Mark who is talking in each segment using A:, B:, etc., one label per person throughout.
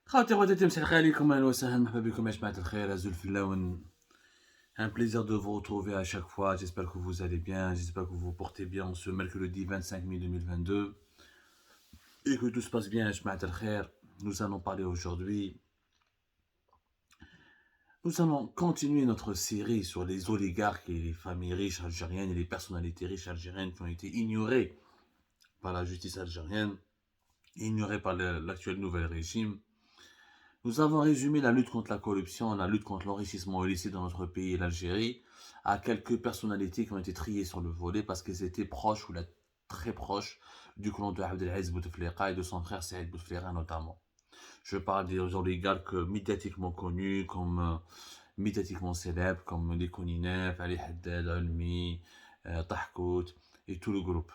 A: خاوتي خواتاتي مساء عليكم اهلا وسهلا مرحبا بكم يا جماعة الخير أزول في اللون. Un plaisir de vous retrouver à chaque fois. J'espère que vous allez bien. J'espère que vous vous portez bien en ce mercredi 25 mai 2022 et que tout se passe bien. Jamaat al-Khair. Nous allons parler aujourd'hui. Nous allons continuer notre série sur les oligarques et les familles riches algériennes et les personnalités riches algériennes qui ont été ignorées par la justice algérienne, ignorées par l'actuel nouvel régime. Nous avons résumé la lutte contre la corruption, la lutte contre l'enrichissement illicite dans notre pays, l'Algérie, à quelques personnalités qui ont été triées sur le volet parce qu'elles étaient proches ou très proches du clan de Abdelaziz Bouteflika et de son frère Saïd Bouteflika notamment. Je parle des oligarques médiatiquement connus, comme médiatiquement célèbres, comme les Koninef, Ali Haddad, Almi, Tahkout et tout le groupe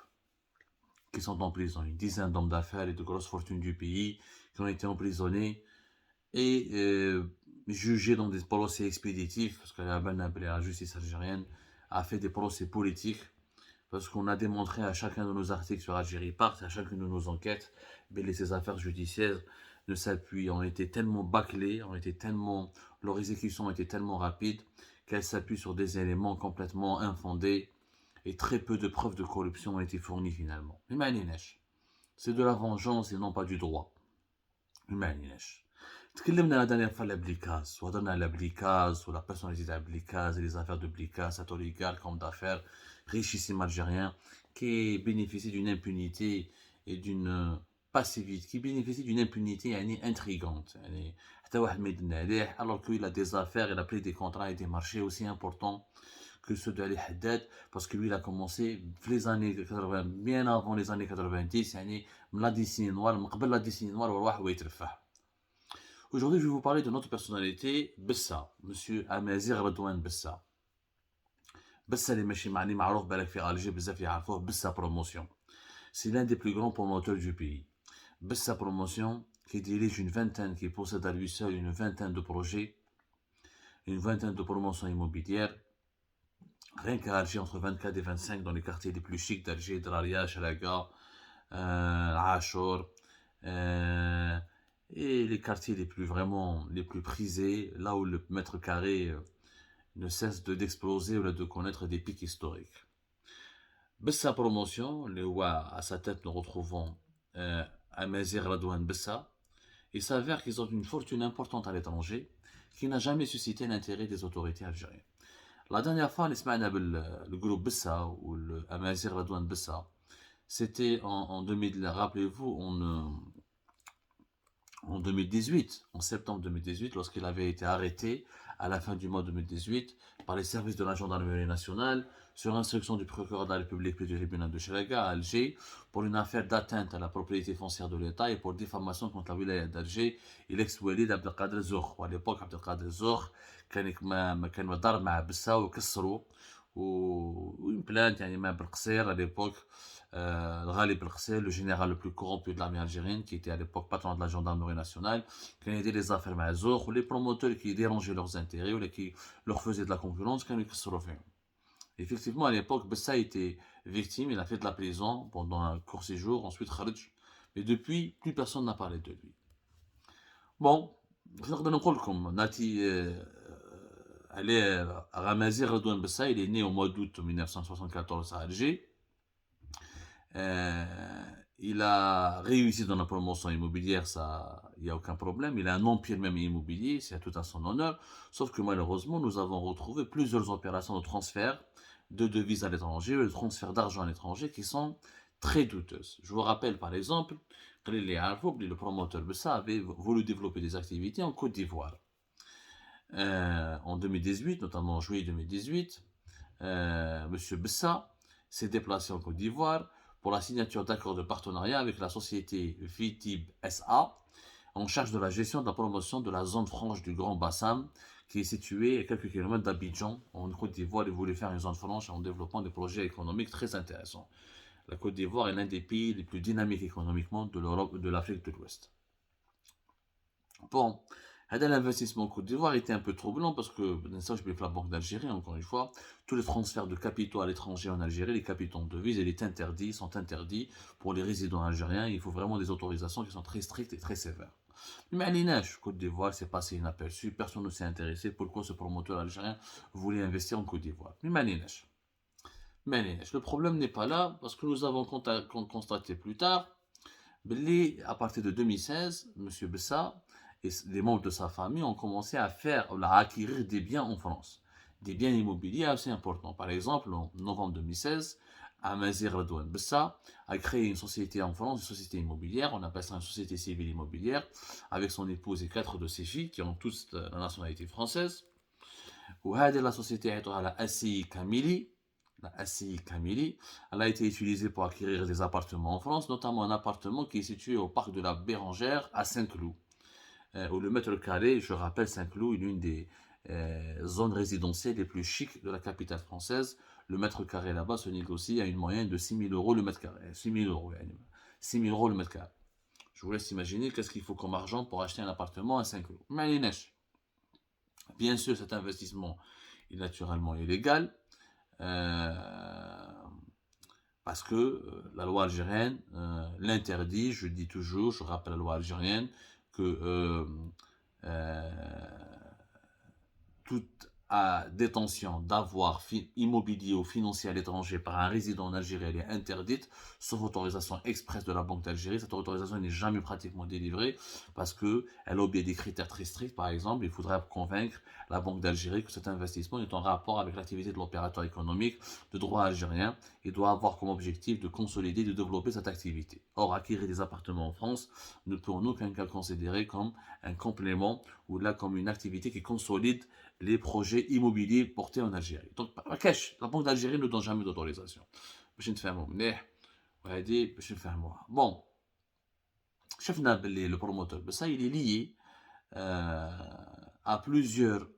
A: qui sont en prison. Une dizaine d'hommes d'affaires et de grosses fortunes du pays qui ont été emprisonnés et jugé dans des procès expéditifs, parce que la justice algérienne a fait des procès politiques, parce qu'on a démontré à chacun de nos articles sur Algérie Part, à chacune de nos enquêtes, ces affaires judiciaires ne s'appuient, ont été tellement bâclées, leur exécution a été tellement rapide, qu'elles s'appuient sur des éléments complètement infondés, et très peu de preuves de corruption ont été fournies finalement. C'est de la vengeance et non pas du droit. تكلمنا la dernière fois على بليكاز وهضرنا على بليكاز ولا personnalité تاع بليكاز et les affaires de بليكاز cet oligarque homme d'affaires richissime algérien qui bénéficie d'une impunité et d'une passivité qui bénéficie d'une impunité يعني intrigante يعني حتى واحد ما يدنا عليه alors qu'il a des affaires il a pris des contrats et des marchés aussi importants que ceux de Ali Haddad parce que lui il a commencé les années 80 bien avant les années 90 يعني من لا ديسيني نوار من قبل لا ديسيني نوار والواحد ويترفه. Aujourd'hui, je vais vous parler de notre personnalité, Bessa, Monsieur Amazir Redouane Bessa. Bessa, les machines mani marouf balak fi Alger, bzaf yarfouf, Bessa Promotion. C'est l'un des plus grands promoteurs du pays. Bessa Promotion, qui dirige une vingtaine, qui possède à lui seul une vingtaine de projets, une vingtaine de promotions immobilières, rien qu'à Alger, entre 24 et 25 dans les quartiers les plus chics d'Alger, Draria, Chalaga, Achour, et les quartiers les plus prisés, là où le mètre carré ne cesse d'exploser ou de connaître des pics historiques. Bessa Promotion, à sa tête nous retrouvons Amazir Radouane Bessa. Il s'avère qu'ils ont une fortune importante à l'étranger qui n'a jamais suscité l'intérêt des autorités algériennes. La dernière fois, le groupe Bessa ou le Amazir Radouane Bessa, c'était en 2000, rappelez-vous, en 2018, en septembre 2018, lorsqu'il avait été arrêté à la fin du mois 2018 par les services de la gendarmerie nationale sur instruction du procureur de la République du tribunal de Chalaga à Alger pour une affaire d'atteinte à la propriété foncière de l'État et pour diffamation contre la wilaya d'Alger et l'ex-walid Abdelkader Zour. À l'époque, Abdelkader Zour كان ضرب مع بسا وكسروا وune plainte يعني ما بالقصير à l'époque. Ghalib El le général le plus corrompu de l'armée algérienne, qui était à l'époque patron de la gendarmerie nationale, qui a aidé les affaires Mazour, ou les promoteurs qui dérangeaient leurs intérêts, ou qui leur faisaient de la concurrence, qui ont effectivement, à l'époque, Bessa était victime, il a fait de la prison pendant un court séjour, ensuite Kharj, mais depuis, plus personne n'a parlé de lui. Bon, نقدر نقول لكم ناتي عليه Ramazir Redouane Bessa, il est né au mois d'août 1974 à Alger. Il a réussi dans la promotion immobilière, ça, il n'y a aucun problème. Il a un empire même immobilier, c'est tout à son honneur. Sauf que malheureusement, nous avons retrouvé plusieurs opérations de transfert de devises à l'étranger, de transfert d'argent à l'étranger qui sont très douteuses. Je vous rappelle par exemple que le promoteur Bessa avait voulu développer des activités en Côte d'Ivoire. En 2018, notamment en juillet 2018, Monsieur Bessa s'est déplacé en Côte d'Ivoire pour la signature d'accords de partenariat avec la société Vitib SA, en charge de la gestion de la promotion de la zone franche du Grand Bassam, qui est située à quelques kilomètres d'Abidjan, en Côte d'Ivoire, et voulait faire une zone franche en développant des projets économiques très intéressants. La Côte d'Ivoire est l'un des pays les plus dynamiques économiquement de l'Europe et de l'Afrique de l'Ouest. Bon, l'investissement en Côte d'Ivoire était un peu troublant parce que, la Banque d'Algérie, encore une fois, tous les transferts de capitaux à l'étranger en Algérie, les capitaux en devises, sont interdits pour les résidents algériens. Il faut vraiment des autorisations qui sont très strictes et très sévères. Mais à l'INEJ, Côte d'Ivoire, c'est passé inaperçu, personne ne s'est intéressé pourquoi ce promoteur algérien voulait investir en Côte d'Ivoire. Mais à l'INEJ. Le problème n'est pas là, parce que nous avons constaté plus tard, à partir de 2016, M. Bessa et les membres de sa famille ont commencé à acquérir des biens en France, des biens immobiliers assez importants. Par exemple, en novembre 2016, Amazir Redouane Bessa a créé une société en France, une société immobilière, on appelle ça une société civile immobilière, avec son épouse et 4 de ses filles qui ont tous la nationalité française. La société est la ACI Kamili. La ACI Kamili, elle a été utilisée pour acquérir des appartements en France, notamment un appartement qui est situé au parc de la Bérengère à Saint-Cloud, où le mètre carré, je rappelle, Saint-Cloud est l'une des zones résidentielles les plus chics de la capitale française. Le mètre carré là-bas se négocie à une moyenne de 6 000 euros le mètre carré. 6 000 euros, 6 000 euros le mètre carré. Je vous laisse imaginer qu'est-ce qu'il faut comme argent pour acheter un appartement à Saint-Cloud. Mais bien sûr, cet investissement est naturellement illégal. Parce que la loi algérienne l'interdit, je dis toujours, je rappelle la loi algérienne, que toute détention d'avoir immobilier ou financier à l'étranger par un résident en Algérie, elle est interdite, sauf autorisation expresse de la Banque d'Algérie. Cette autorisation n'est jamais pratiquement délivrée parce qu'elle obéit à des critères très stricts. Par exemple, il faudra convaincre la Banque d'Algérie que cet investissement est en rapport avec l'activité de l'opérateur économique de droit algérien et doit avoir comme objectif de consolider et de développer cette activité. Or, acquérir des appartements en France ne peut en aucun cas considérer comme un complément ou là comme une activité qui consolide les projets immobiliers portés en Algérie. Donc, la Banque d'Algérie ne donne jamais d'autorisation. Bon, le promoteur, ça, il est lié à plusieurs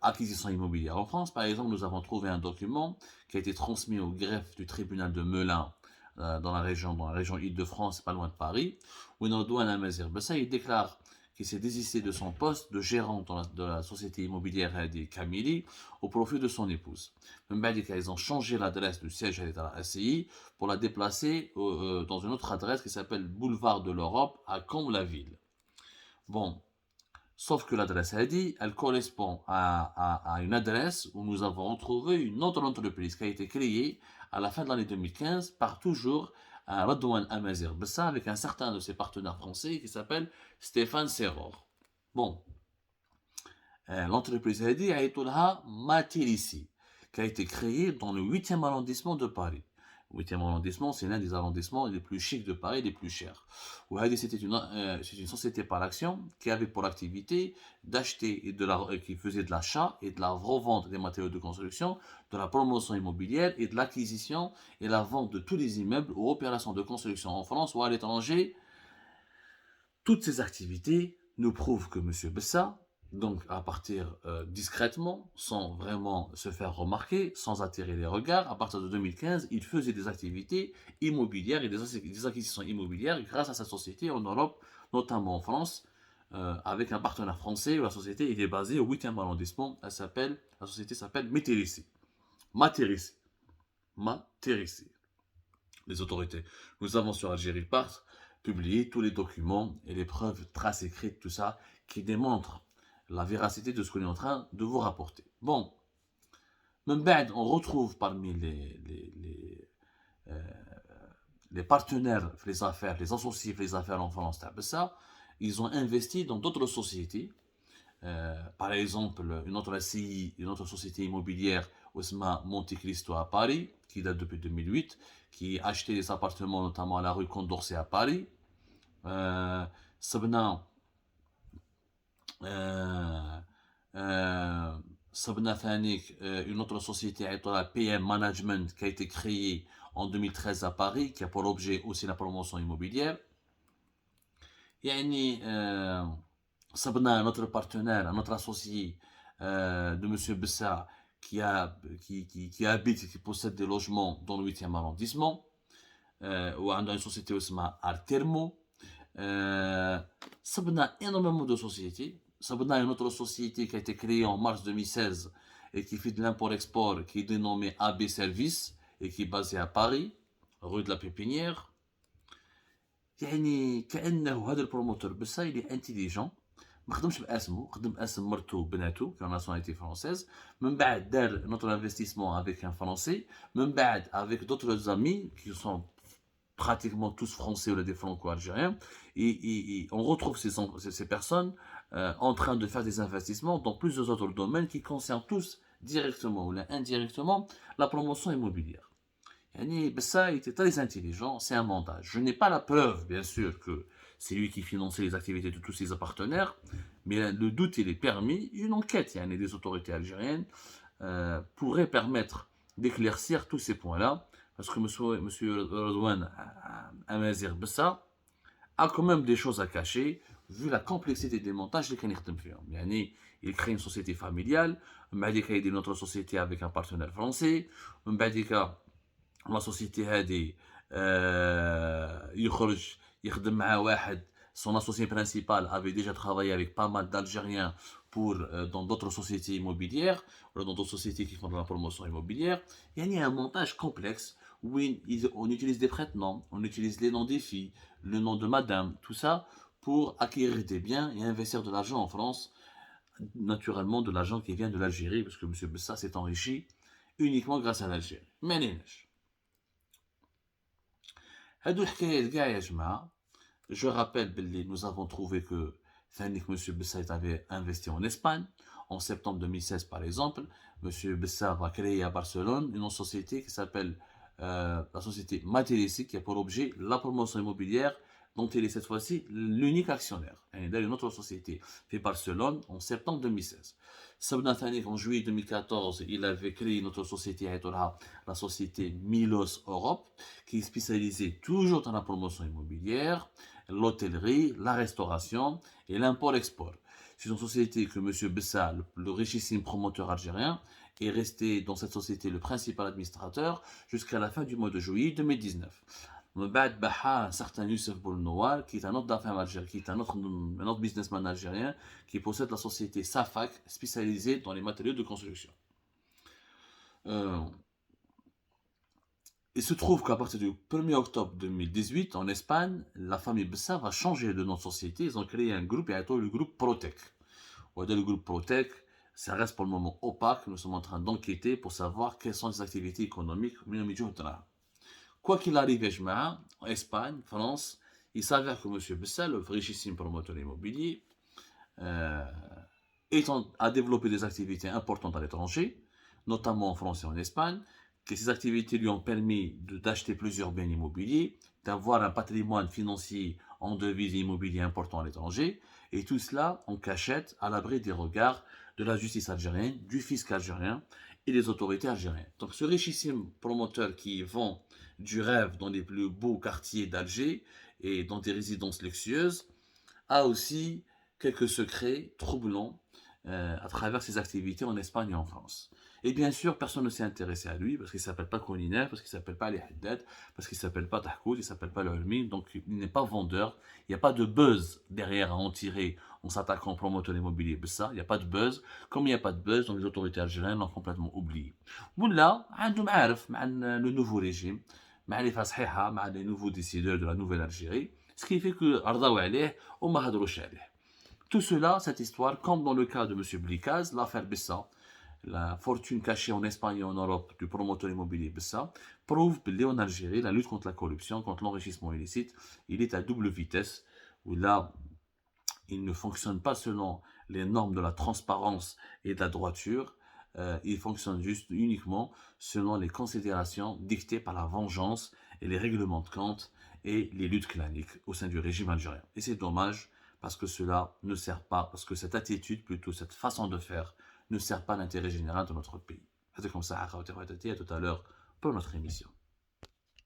A: acquisitions immobilières. En France, par exemple, nous avons trouvé un document qui a été transmis au greffe du tribunal de Melun dans la région Île-de-France, pas loin de Paris, où Nordouane Amazir Bessa, il déclare qu'il s'est désisté de son poste de gérant de la société immobilière Hadi Kamili au profit de son épouse. Ils ont changé l'adresse du siège à la ACI pour la déplacer dans une autre adresse qui s'appelle Boulevard de l'Europe à Comble-la-Ville. Bon, sauf que l'adresse Hadi, elle correspond à une adresse où nous avons retrouvé une autre entreprise qui a été créée à la fin de l'année 2015 par toujours Redouane Amazir Bessa avec un certain de ses partenaires français qui s'appelle Stéphane Serror. Bon, l'entreprise Hadi a été Matirissi, qui a été créée dans le 8e arrondissement de Paris. Le 8e arrondissement, c'est l'un des arrondissements les plus chics de Paris, les plus chers. Hadi, c'est une société par action qui avait pour activité d'acheter et qui faisait de l'achat et de la revente des matériaux de construction, de la promotion immobilière et de l'acquisition et la vente de tous les immeubles ou opérations de construction en France ou à l'étranger. Toutes ces activités nous prouvent que M. Bessa, donc à partir discrètement, sans vraiment se faire remarquer, sans attirer les regards, à partir de 2015, il faisait des activités immobilières et des acquisitions immobilières grâce à sa société en Europe, notamment en France, avec un partenaire français où la société est basée au 8e arrondissement. La société s'appelle Matirissi. Les autorités. Nous avons sur Algérie Part publié tous les documents et les preuves, traces écrites, tout ça, qui démontrent la véracité de ce qu'on est en train de vous rapporter. Bon, on retrouve parmi les partenaires, les affaires, les associés, les affaires en France, ça, ils ont investi dans d'autres sociétés. Par exemple, une autre SCI, une autre société immobilière, Osma Monte Cristo à Paris, qui date depuis 2008, qui achetait des appartements notamment à la rue Condorcet à Paris. Sabna Fanik, une autre société, la PM Management, qui a été créée en 2013 à Paris, qui a pour objet aussi la promotion immobilière. Sabna, notre partenaire, notre associé de M. Bessa, qui habite et qui possède des logements dans le 8e arrondissement, ou dans une société aussi Artermo. Sabna énormément de sociétés. Sabna une autre société qui a été créée en mars 2016 et qui fait de l'import-export, qui est dénommée AB Service et qui est basée à Paris, rue de la Pépinière. يعني كانه هذا البروموتور بصح il est intelligent. ما خدمش باسمه، خدم باسم مرته وبناته كان ناسيوناليتي فرونسيز، من بعد دار نوتر انفستيسمون افيك ان فرونسي، من بعد افيك دوتر زامي qui sont pratiquement tous français ou des franco-algériens, et on retrouve ces personnes en train de faire des investissements dans plusieurs autres domaines qui concernent tous directement ou indirectement la promotion immobilière. Ça, il était très intelligent, c'est un montage. Je n'ai pas la preuve, bien sûr, que c'est lui qui finançait les activités de tous ses partenaires, mais le doute, il est permis. Une enquête, des autorités algériennes pourrait permettre d'éclaircir tous ces points-là, parce que M. Redouane Amazir Bessa a quand même des choses à cacher, vu la complexité des montages qu'il fait. Il crée une société familiale, il crée une autre société avec un partenaire français, la société هذه يخرج يخدم مع واحد son associé principal avait déjà travaillé avec pas mal d'Algériens pour dans d'autres sociétés immobilières ou dans d'autres sociétés qui font de la promotion immobilière. Il y a un montage complexe où on utilise des prête-noms, on utilise les noms des filles, le nom de madame, tout ça pour acquérir des biens et investir de l'argent en France, naturellement de l'argent qui vient de l'Algérie, parce que M. Bessa s'est enrichi uniquement grâce à l'Algérie. Mais je rappelle, nous avons trouvé que M. Bessa avait investi en Espagne. En septembre 2016, par exemple, M. Bessa va créer à Barcelone une société qui s'appelle la société Matérici, qui a pour objet la promotion immobilière, dont il est cette fois-ci l'unique actionnaire. Il y a une autre société fait Barcelone en septembre 2016. En juillet 2014, il avait créé une autre société, la société Milos Europe, qui est spécialisée toujours dans la promotion immobilière, l'hôtellerie, la restauration et l'import-export. C'est une société que M. Bessa, le richissime promoteur algérien, est resté dans cette société le principal administrateur jusqu'à la fin du mois de juillet 2019. Un certain Youssef Boulnouar, qui est un autre d'affaires algérien, qui est un autre businessman algérien, qui possède la société Safak, spécialisée dans les matériaux de construction. Il se trouve qu'à partir du 1er octobre 2018, en Espagne, la famille Bessa va changer de nom de société. Ils ont créé un groupe, le groupe Protec. Le groupe Protec, ça reste pour le moment opaque. Nous sommes en train d'enquêter pour savoir quelles sont les activités économiques. Quoi qu'il arrive, en Espagne, France, il s'avère que M. Bessa, le richissime promoteur immobilier, a développé des activités importantes à l'étranger, notamment en France et en Espagne, que ces activités lui ont permis d'acheter plusieurs biens immobiliers, d'avoir un patrimoine financier en devises immobilières important à l'étranger, et tout cela en cachette, à l'abri des regards de la justice algérienne, du fisc algérien et des autorités algériennes. Donc ce richissime promoteur qui vend du rêve dans les plus beaux quartiers d'Alger et dans des résidences luxueuses a aussi quelques secrets troublants à travers ses activités en Espagne et en France. Et bien sûr, personne ne s'est intéressé à lui parce qu'il ne s'appelle pas Koniner, parce qu'il ne s'appelle pas Ali Haddad, parce qu'il ne s'appelle pas Tahkoud, il ne s'appelle pas Lermi, donc il n'est pas vendeur. Il n'y a pas de buzz derrière à en tirer en s'attaquant au promoteur immobilier. Il n'y a pas de buzz. Comme il n'y a pas de buzz, donc les autorités algériennes l'ont complètement oublié. Là, le nouveau régime, les nouveaux décideurs de la nouvelle Algérie, ce qui fait que tout cela, cette histoire, comme dans le cas de M. Blikaz, l'affaire Bessa, la fortune cachée en Espagne et en Europe du promoteur immobilier Bessa, prouve qu'en Algérie, la lutte contre la corruption, contre l'enrichissement illicite, il est à double vitesse, où là, il ne fonctionne pas selon les normes de la transparence et de la droiture, il fonctionne juste uniquement selon les considérations dictées par la vengeance et les règlements de compte et les luttes claniques au sein du régime algérien. Et c'est dommage parce que cela ne sert pas, parce que cette attitude, plutôt cette façon de faire, ne sert pas l'intérêt général de notre pays. C'est comme ça, à tout à l'heure pour notre émission.